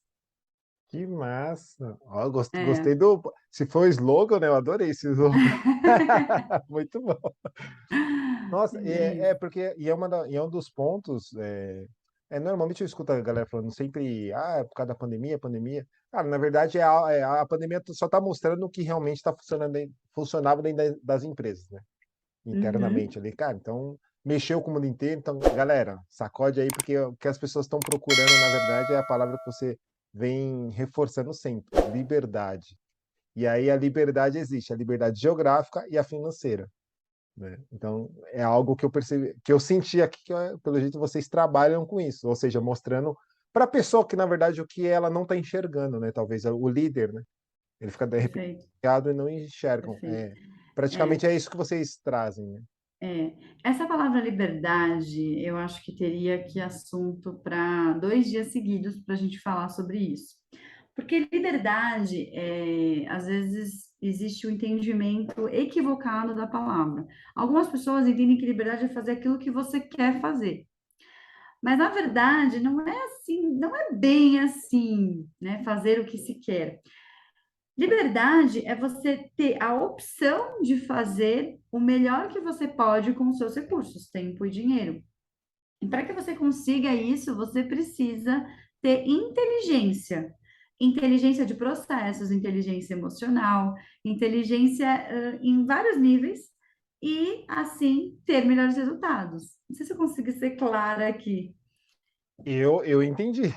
Que massa! Ó, gostei É. do. Se for slogan, né? Eu adorei esse slogan. Muito bom. Nossa, É isso. porque e é um dos pontos. Normalmente eu escuto a galera falando sempre, é por causa da pandemia, pandemia. Cara, na verdade, a pandemia só está mostrando o que realmente está funcionando, funcionava dentro das empresas, né? Internamente Uhum. ali. Cara, então mexeu com o mundo inteiro. Então, galera, sacode aí, porque o que as pessoas estão procurando, na verdade, é a palavra que você vem reforçando sempre: liberdade. E aí a liberdade existe, a liberdade geográfica e a financeira, né? Então, é algo que eu percebi, que eu senti aqui, que pelo jeito vocês trabalham com isso, ou seja, mostrando para a pessoa que, na verdade, o que ela não está enxergando, né? Talvez o líder, né? Ele fica de repente Perfeito, ligado e não enxergam. perfeito. Praticamente É, é isso que vocês trazem, né? é. Essa palavra liberdade, eu acho que teria aqui assunto para 2 dias seguidos para a gente falar sobre isso. Porque liberdade, às vezes, existe o entendimento equivocado da palavra. Algumas pessoas entendem que liberdade é fazer aquilo que você quer fazer. Mas na verdade não é assim, não é bem assim, né? Fazer o que se quer. Liberdade é você ter a opção de fazer o melhor que você pode com os seus recursos, tempo e dinheiro. E para que você consiga isso, você precisa ter inteligência. Inteligência de processos, inteligência emocional, inteligência, em vários níveis, e assim ter melhores resultados. Não sei se eu consegui ser clara aqui. Eu entendi.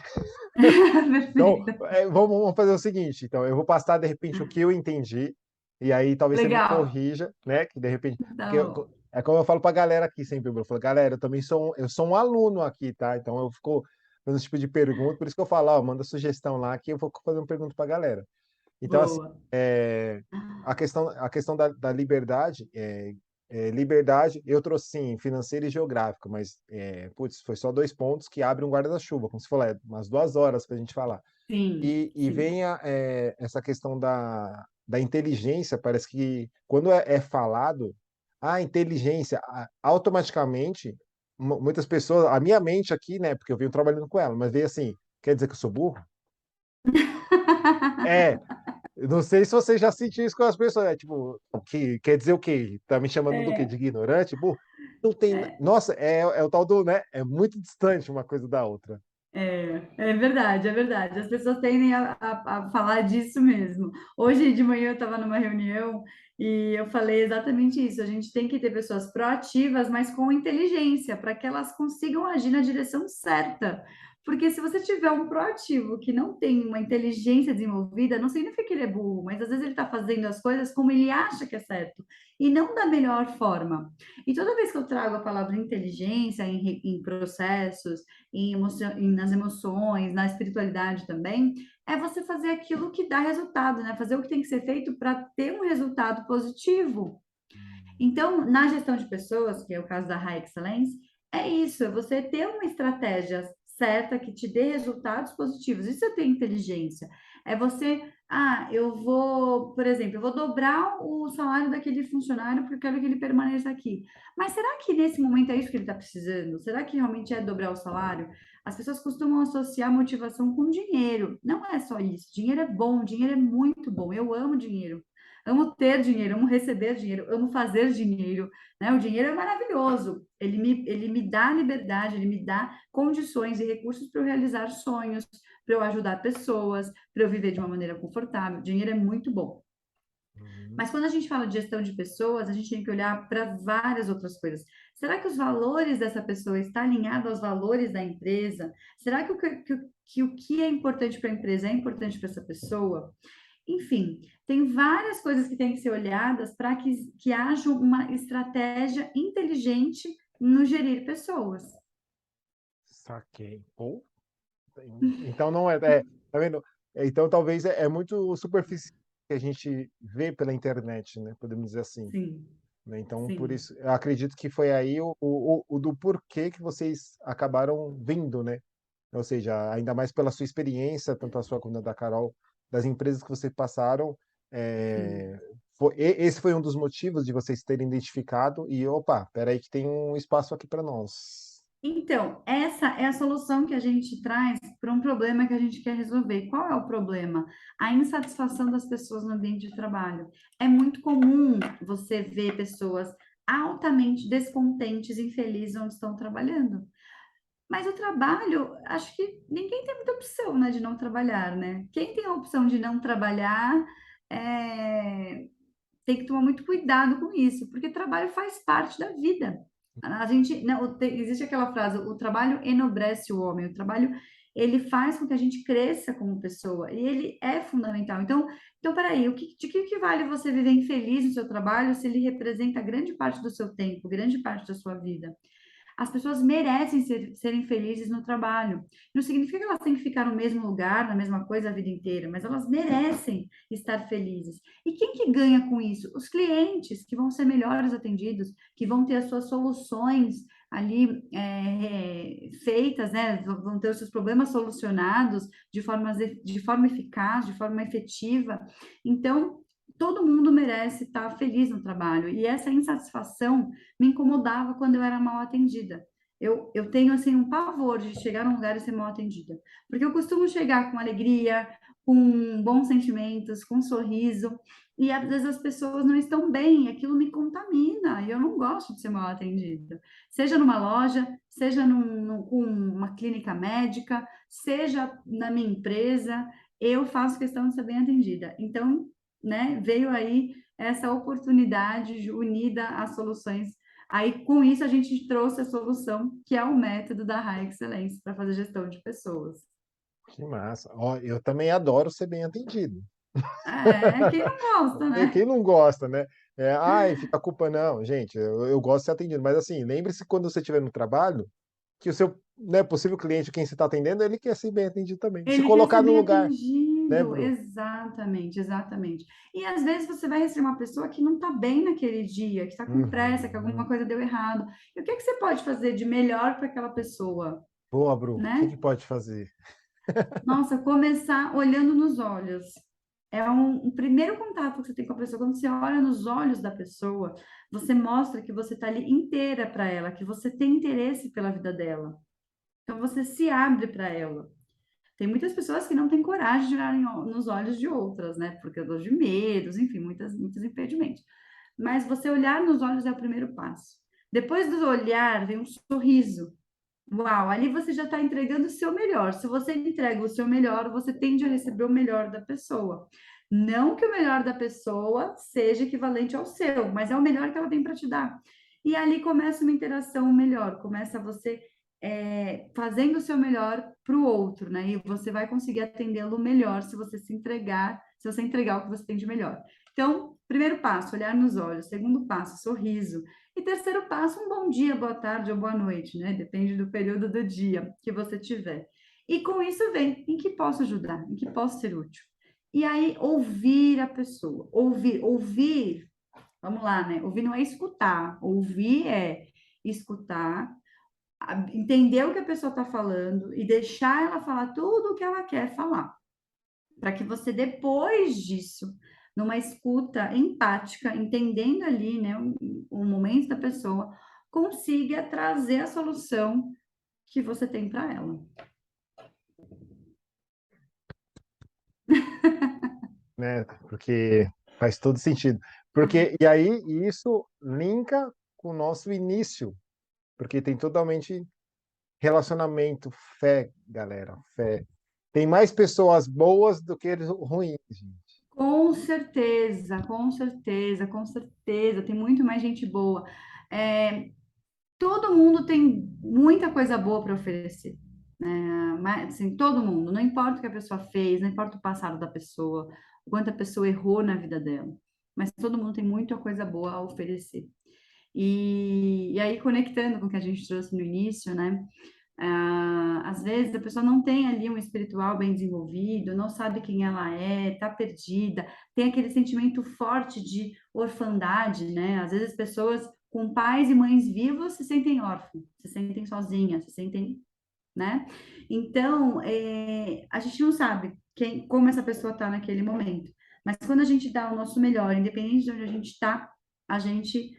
Então, Perfeito. vamos fazer o seguinte, então, eu vou passar, de repente, o que eu entendi, e aí talvez você me Legal. corrija, né? Que de repente. Tá Porque bom. é como eu falo para a galera aqui sempre, eu falo, galera, eu também sou um aluno aqui, tá? Então eu fico fazendo esse tipo de pergunta, por isso que eu falo, ó, manda sugestão lá que eu vou fazer uma pergunta para a galera. Então, assim, Boa. a questão da liberdade, liberdade, eu trouxe sim, financeira e geográfica, mas, putz, foi só 2 pontos que abrem um guarda-chuva, como você falou, umas 2 horas para a gente falar. Sim, E sim. vem essa questão da inteligência, parece que quando é falado, a inteligência, automaticamente, muitas pessoas, a minha mente aqui, né, porque eu venho trabalhando com ela, mas veio assim, quer dizer que eu sou burro? É, eu não sei se você já sentiu isso com as pessoas, tipo, que quer dizer o quê? Tá me chamando do quê? De É, ignorante, burro? Não tem, é, nossa, é o tal do, né? É muito distante uma coisa da outra. é verdade, é verdade. As pessoas tendem a falar disso mesmo. Hoje de manhã eu estava numa reunião e eu falei exatamente isso. A gente tem que ter pessoas proativas, mas com inteligência, para que elas consigam agir na direção certa. Porque se você tiver um proativo que não tem uma inteligência desenvolvida, não significa que ele é burro, mas às vezes ele está fazendo as coisas como ele acha que é certo e não da melhor forma. E toda vez que eu trago a palavra inteligência em processos, nas emoções, na espiritualidade também, é você fazer aquilo que dá resultado, né? Fazer o que tem que ser feito para ter um resultado positivo. Então, na gestão de pessoas, que é o caso da High Excellence, é isso, é você ter uma estratégia certa que te dê resultados positivos. Isso é ter inteligência. É você, eu vou, por exemplo, eu vou dobrar o salário daquele funcionário porque eu quero que ele permaneça aqui. Mas será que nesse momento é isso que ele está precisando? Será que realmente é dobrar o salário? As pessoas costumam associar motivação com dinheiro. Não é só isso. Dinheiro é bom, dinheiro é muito bom. Eu amo dinheiro. Amo ter dinheiro, amo receber dinheiro, amo fazer dinheiro, né? O dinheiro é maravilhoso. Ele me dá liberdade, ele me dá condições e recursos para eu realizar sonhos, para eu ajudar pessoas, para eu viver de uma maneira confortável. Dinheiro é muito bom. Uhum. Mas quando a gente fala de gestão de pessoas, a gente tem que olhar para várias outras coisas. Será que os valores dessa pessoa estão alinhados aos valores da empresa? Será que o que é importante para a empresa é importante para essa pessoa? Enfim, tem várias coisas que têm que ser olhadas para que haja uma estratégia inteligente no gerir pessoas. Saquei. Pô, então não tá vendo? Então talvez é muito superficial que a gente vê pela internet, né? Podemos dizer assim. Sim, Né? Então, por sim, isso, eu acredito que foi aí o do porquê que vocês acabaram vindo, né? Ou seja, ainda mais pela sua experiência, tanto a sua quanto a da Carol, das empresas que vocês passaram, sim. esse foi um dos motivos de vocês terem identificado e, opa, peraí que tem um espaço aqui para nós. Então, essa é a solução que a gente traz para um problema que a gente quer resolver. Qual é o problema? A insatisfação das pessoas no ambiente de trabalho. É muito comum você ver pessoas altamente descontentes, infelizes onde estão trabalhando. Mas o trabalho, acho que ninguém tem muita opção, né, de não trabalhar, né? Quem tem a opção de não trabalhar, é, tem que tomar muito cuidado com isso, porque trabalho faz parte da vida. A gente, não, existe aquela frase, o trabalho enobrece o homem, o trabalho ele faz com que a gente cresça como pessoa e ele é fundamental. Então, peraí, de que vale você viver infeliz no seu trabalho se ele representa grande parte do seu tempo, grande parte da sua vida? As pessoas merecem serem felizes no trabalho. Não significa que elas têm que ficar no mesmo lugar, na mesma coisa a vida inteira, mas elas merecem estar felizes. E quem que ganha com isso? Os clientes, que vão ser melhores atendidos, que vão ter as suas soluções ali feitas, né? Vão ter os seus problemas solucionados de forma eficaz, de forma efetiva. Então, todo mundo merece estar feliz no trabalho. E essa insatisfação me incomodava quando eu era mal atendida. Eu tenho, assim, um pavor de chegar num lugar e ser mal atendida. Porque eu costumo chegar com alegria, com bons sentimentos, com um sorriso, e às vezes as pessoas não estão bem, e aquilo me contamina, e eu não gosto de ser mal atendida. Seja numa loja, seja com uma clínica médica, seja na minha empresa, eu faço questão de ser bem atendida. Então, né, veio aí essa oportunidade unida às soluções. Aí, com isso, a gente trouxe a solução, que é o método da High Excellence para fazer gestão de pessoas. Que massa. Ó, eu também adoro ser bem atendido. É, quem não gosta, Quem né? não gosta, né? Ai, fica a culpa, não, gente, eu gosto de ser atendido, mas assim, lembre-se quando você estiver no trabalho, que o seu, né, possível cliente, quem você está atendendo, ele quer ser bem atendido também. Se Ele quer colocar ser no bem lugar, né, atendido, Bru? exatamente, exatamente. E às vezes você vai receber uma pessoa que não está bem naquele dia, que está com pressa, que alguma Uhum. coisa deu errado. E o que que você pode fazer de melhor para aquela pessoa, Boa, Bru. O que né? que pode fazer? Nossa, começar olhando nos olhos. É um primeiro contato que você tem com a pessoa. Quando você olha nos olhos da pessoa, você mostra que você está ali inteira para ela, que você tem interesse pela vida dela. Então você se abre para ela. Tem muitas pessoas que não têm coragem de olhar nos olhos de outras, né? Porque eu dou de medos, enfim, muitos impedimentos. Mas você olhar nos olhos é o primeiro passo. Depois do olhar vem um sorriso. Uau, ali você já está entregando o seu melhor. Se você entrega o seu melhor, você tende a receber o melhor da pessoa. Não que o melhor da pessoa seja equivalente ao seu, mas é o melhor que ela tem para te dar. E ali começa uma interação melhor, começa você fazendo o seu melhor para o outro, né? E você vai conseguir atendê-lo melhor se você se entregar, se você entregar o que você tem de melhor. Então, primeiro passo, olhar nos olhos. Segundo passo, sorriso. E terceiro passo, um bom dia, boa tarde ou boa noite, né? Depende do período do dia que você tiver. E com isso vem, em que posso ajudar? Em que posso ser útil? E aí, ouvir a pessoa. Ouvir, vamos lá, né? Ouvir não é escutar. Ouvir é escutar, entender o que a pessoa está falando e deixar ela falar tudo o que ela quer falar. Para que você, depois disso, numa escuta empática, entendendo ali, né, o momento da pessoa, consiga trazer a solução que você tem para ela. Né? Porque faz todo sentido. Porque, e aí, isso linka com o nosso início, porque tem totalmente relacionamento, fé, galera, fé. Tem mais pessoas boas do que ruins, gente. Com certeza, com certeza, com certeza. Tem muito mais gente boa. É, todo mundo tem muita coisa boa para oferecer, né? Mas, assim, todo mundo, não importa o que a pessoa fez, não importa o passado da pessoa, o quanto a pessoa errou na vida dela, mas todo mundo tem muita coisa boa a oferecer. E aí, conectando com o que a gente trouxe no início, né? Às vezes a pessoa não tem ali um espiritual bem desenvolvido, não sabe quem ela é, tá perdida, tem aquele sentimento forte de orfandade, né? Às vezes as pessoas com pais e mães vivos se sentem órfãos, se sentem sozinhas, se sentem, né? Então, a gente não sabe como essa pessoa está naquele momento. Mas quando a gente dá o nosso melhor, independente de onde a gente está, a gente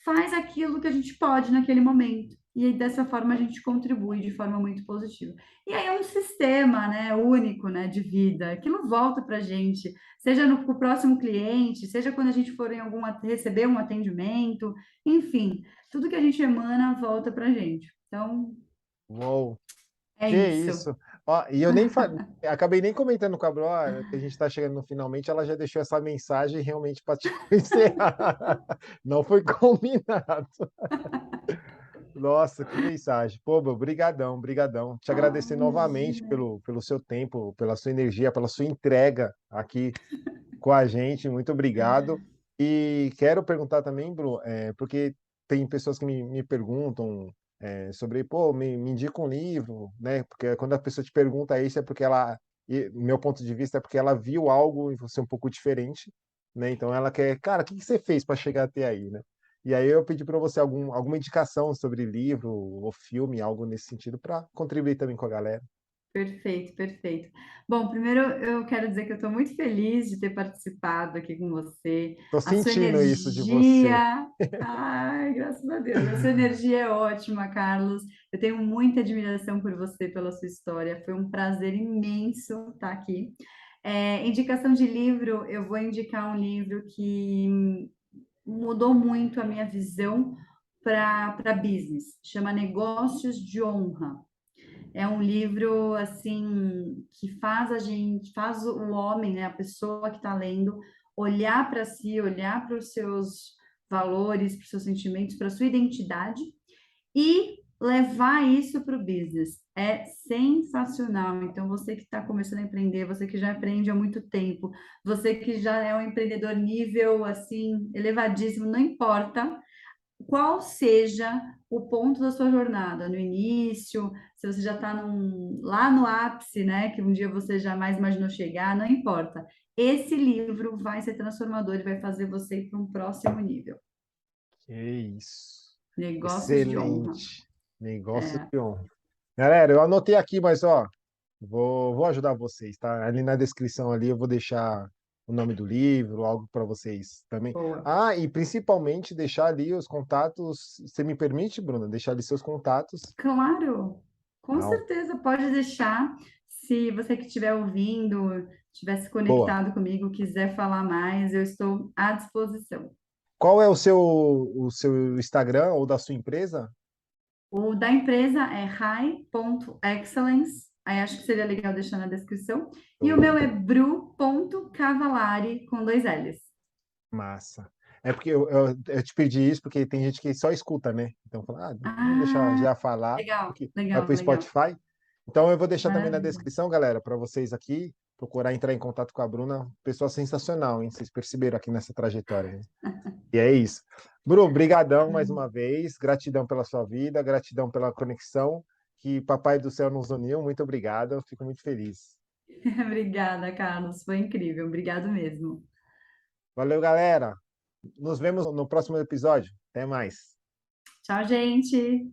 faz aquilo que a gente pode naquele momento. E aí, dessa forma a gente contribui de forma muito positiva. E aí é um sistema, né, único, né, de vida. Aquilo volta para a gente, seja no pro próximo cliente, seja quando a gente for receber um atendimento, enfim, tudo que a gente emana volta para a gente. Então, Uou, é que isso. isso. Ó, e eu acabei nem comentando com a Bro, que a gente está chegando no finalmente, ela já deixou essa mensagem realmente para te encerrar. Não foi combinado. Nossa, que mensagem. Pô, meu, brigadão, brigadão. Te Ah, agradecer novamente imagina. pelo seu tempo, pela sua energia, pela sua entrega aqui com a gente. Muito obrigado. E quero perguntar também, Bru, porque tem pessoas que me perguntam sobre, pô, me indica um livro, né? Porque quando a pessoa te pergunta isso é porque ela, meu ponto de vista é porque ela viu algo em você um pouco diferente, né? Então ela quer, cara, o que que você fez para chegar até aí, né? E aí eu pedi para você alguma indicação sobre livro ou filme, algo nesse sentido, para contribuir também com a galera. Perfeito, perfeito. Bom, primeiro eu quero dizer que eu estou muito feliz de ter participado aqui com você. Tô A sua sentindo isso de você. energia, ai, graças a Deus, a sua energia é ótima, Carlos. Eu tenho muita admiração por você, pela sua história. Foi um prazer imenso estar aqui. Indicação de livro, eu vou indicar um livro que mudou muito a minha visão para business. Chama Negócios de Honra. É um livro assim que faz o homem, né, a pessoa que está lendo, olhar para si, olhar para os seus valores, para os seus sentimentos, para a sua identidade e levar isso para o business. É sensacional. Então, você que está começando a empreender, você que já empreende há muito tempo, você que já é um empreendedor nível assim elevadíssimo, não importa qual seja o ponto da sua jornada, no início, se você já está lá no ápice, né, que um dia você jamais imaginou chegar, não importa. Esse livro vai ser transformador e vai fazer você ir para um próximo nível. Que isso. Negócios de honra. Excelente. Negócio É, de honra. Galera, eu anotei aqui, mas ó, vou ajudar vocês, tá? Ali na descrição ali eu vou deixar o nome do livro, algo para vocês também. boa. Ah, e principalmente deixar ali os contatos. Você me permite, Bruna, deixar ali seus contatos Claro. Com certeza, pode deixar. Se você que estiver ouvindo, estiver se Boa. conectado comigo, quiser falar mais, eu estou à disposição. Qual é o seu Instagram ou da sua empresa? O da empresa é high.excellence, aí acho que seria legal deixar na descrição. E o Show. meu é bru.cavalari, com dois L's. Massa. É porque eu te pedi isso porque tem gente que só escuta, né? Então, fala, vou deixar Ah, já falar, legal, porque vai legal, para o legal. Spotify. Então, eu vou deixar também na Maravilha. descrição, galera, para vocês aqui procurar entrar em contato com a Bruna. Pessoa sensacional, hein? Vocês perceberam aqui nessa trajetória, né? E é isso. Bruno, brigadão mais uma vez. Gratidão pela sua vida, gratidão pela conexão que Papai do Céu nos uniu. Muito obrigado, eu fico muito feliz. Obrigada, Carlos. Foi incrível. Obrigado mesmo. Valeu, galera. Nos vemos no próximo episódio. Até mais. Tchau, gente.